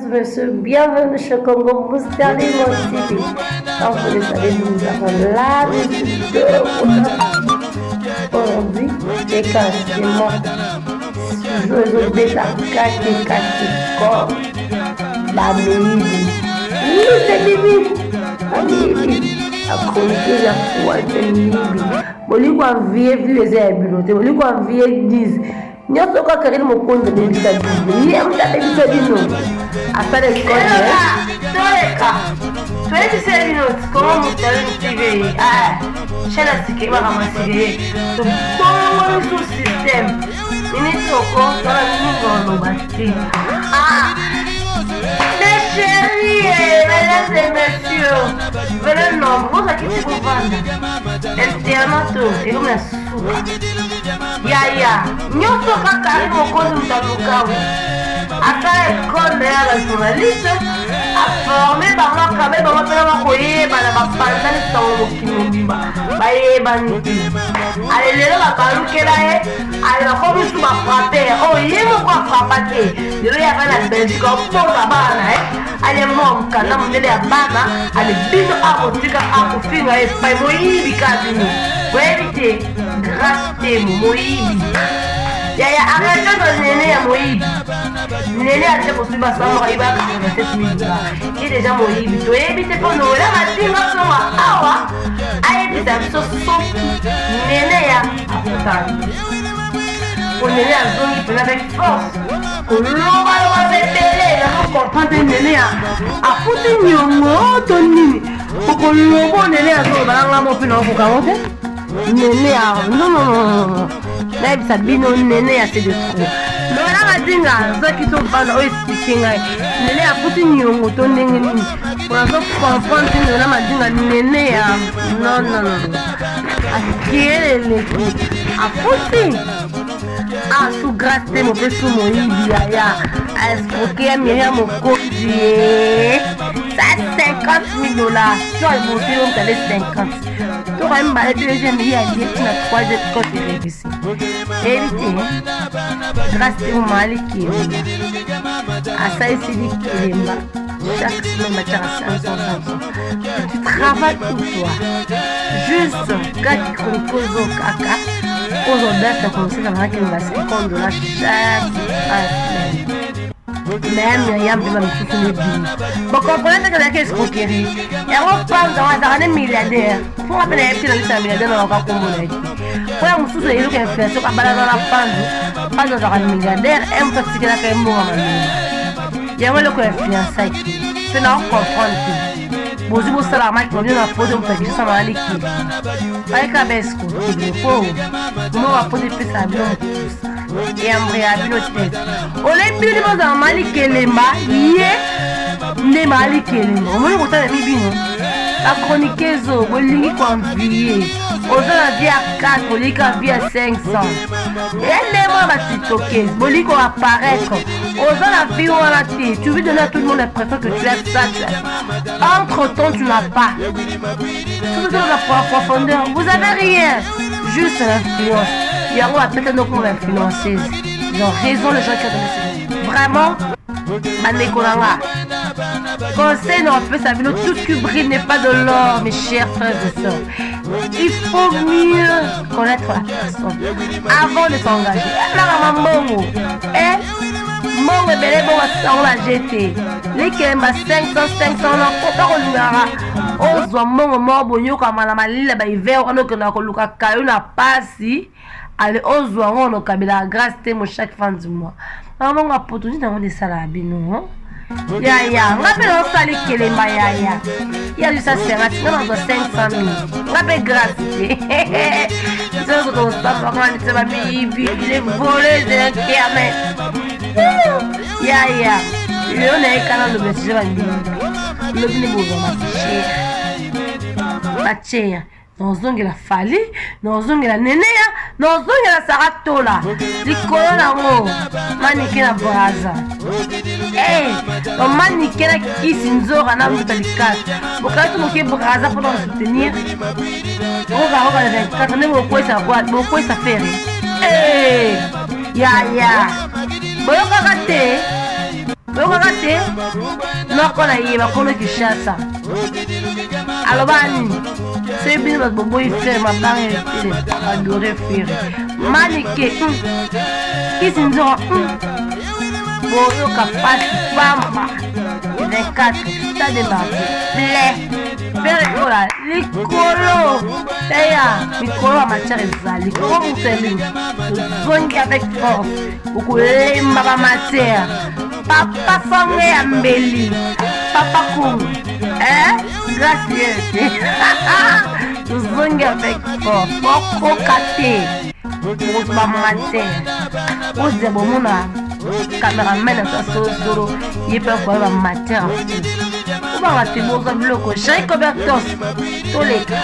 messieurs, bienvenue chez Congo Booster Limon TV. Comme vous le savez, nous avons l'habitude de aujourd'hui et quasiment joueuse au bêta kaki comme la Mélibi. Oui, c'est Bibi. La Mélibi. La chronique la foi, c'est Mélibi. Boli kwa vie vile za bilote, boli kwa vie 10. Nyoto kwa kari mokondo de bisa bibi. Yeye mtade bisa bino. Afare koje. Toreka. Twende sasa bino kama mstari TV. Shana sikema kama sige. To kwa su system. Ini toko kwa ningo no bati. Mes chéris, mesdames et messieurs, venez nombreux à qui se confondent. Internato, et comme la soupe. Yaya, nyoto kakari mokozi mtalukawe. Ata école de journaliste, a formé par la caméra, par la pédagogie, par la pantalon sans le kimomba. Baye baniti. Allez, les gens va parler là, allez, la famille sous ma frappée. Oh, il est mon quoi frappaté. Il y a pas la Belgique, on peut la banane. Allez, mon canam, on est la banane. Allez, bino à botica, à coufine, allez, pas moïbi casino. Vous évitez, grâce à moïbi. Yaya, arrêtez de néné à moïbi. Néné a déjà poursuivi ma soeur, il va faire 7 000 $. Il est déjà moïbi. Tu évitez pour nous, là, ma fille, ma soeur, awa. Aïe, ça me sauce. Néné a affoutable. Pour Néné a zone, il peut avec force. Pour l'on va répéter, là, on comprend que Néné a foutu nyongo, Tony. Pour que l'on va Néné a zone, là, on va faire un peu de Néné a. Non. Là, ça bino Néné a c'est de trop. Lola madinga, ceux qui sont pas là, expliquer. Néné a foutu nyongo, Tony. Pour comprendre que Lola madinga, Néné a. Non. A tirer les coups. A foutu. Sous grâce de mon peu sous mon yaya. A escroquer à Myriam mon côté. Ça $50 000. Tu as le monté, on t'a laissé 50. Tu vas me balader deuxième il y a 10, tu as 3 de côté réussi. Évitez. Grâce de mon mari qui est là. À ça, ici, qui est là. Chaque semaine, tu as 500. Tu travailles pour toi. Juste, quand tu composes au caca, aujourd'hui, tu as commencé à avoir $50 chaque semaine. Même Myriam va me soutenir. Vous comprenez ce que c'est escroquerie? Et on parle dans un milliardaire. Pour rappeler les petits dans les milliardaires, on va comprendre. Pour la moussou, c'est une inflation qui a balayé dans la panne. Pas dans un milliardaire, et on peut se dire qu'il y a un mot à ma vie. Il y a un mot qui est fiançailles. C'est là qu'on comprend tout. Bozi bo sala maki mo na pose mo peki sama aliki. Pai kabesco, po. Mo wa pose pesa bino. E ambre abino tete. Ole bino mo za maliki lemba, ye ne maliki lemba. Mo ko ta mi bino. La chronique zo, bolingi ko envier. Ozana dia 4, bolika via 500. Et les mois va s'itoquer, boliko apparaître. Ozana vie on a té. Tu veux donner à tout le monde l'impression que tu as ça, tu as ça. Entre temps, tu n'as pas. Tout dans la profondeur, vous avez rien. Juste l'influence. Il y a peut-être nos pauvres influenceuses. Ils ont raison, les gens qui ont donné ça. Vraiment, Manekolanga. Conseil, non, peut sa vie, tout ce qui brille n'est pas de l'or, mes chers frères et sœurs. Il faut mieux connaître la personne avant de s'engager. Là, maman, mon bébé, on l'a jeté. Les qui aiment 500, on a pas on voit mon mort, bonio, comme la malille, il va on a pas si. Allez, on voit on a kabila grâce mon chaque fin du mois. Maman, a opportunité d'avoir des salabis, non? Yaya, rappelle on sali kelemba yaya. Ya lui ça sert à sinon on doit 500 000. Rappelle grâce. C'est ce qu'on stop quand on va il est volé de kiamet. Yaya. Le on est canal de monsieur Bandi. Le vini bozo ma chère. Nozongi la fali, nozongi la nenea, nozongi la saratola. Likolo na ngo, manike na braza. Manike na kisi nzora na mutalikasi. Bokatu moke braza pour nous soutenir. Oga le 24, ne mo kwesa boîte, mo kwesa ferry. Ya. Boyoka kate. Okakate noko na yeba kono Kishasa alobani c'est bien parce que boy fait ma banque adoré faire manike kisinzo boyo kapasi pamba 24 stade de Marseille Verikola Licolo Eya Licolo matière ezali comme c'est zongi avec force ukulemba ba matière papa sangue ya mbeli papa kungu gracieux zongi avec force poko kate ba matière ose bomona cameraman sa solo yepe kwa ba matière Oba wati boza bloko Jacob Bertos Toleka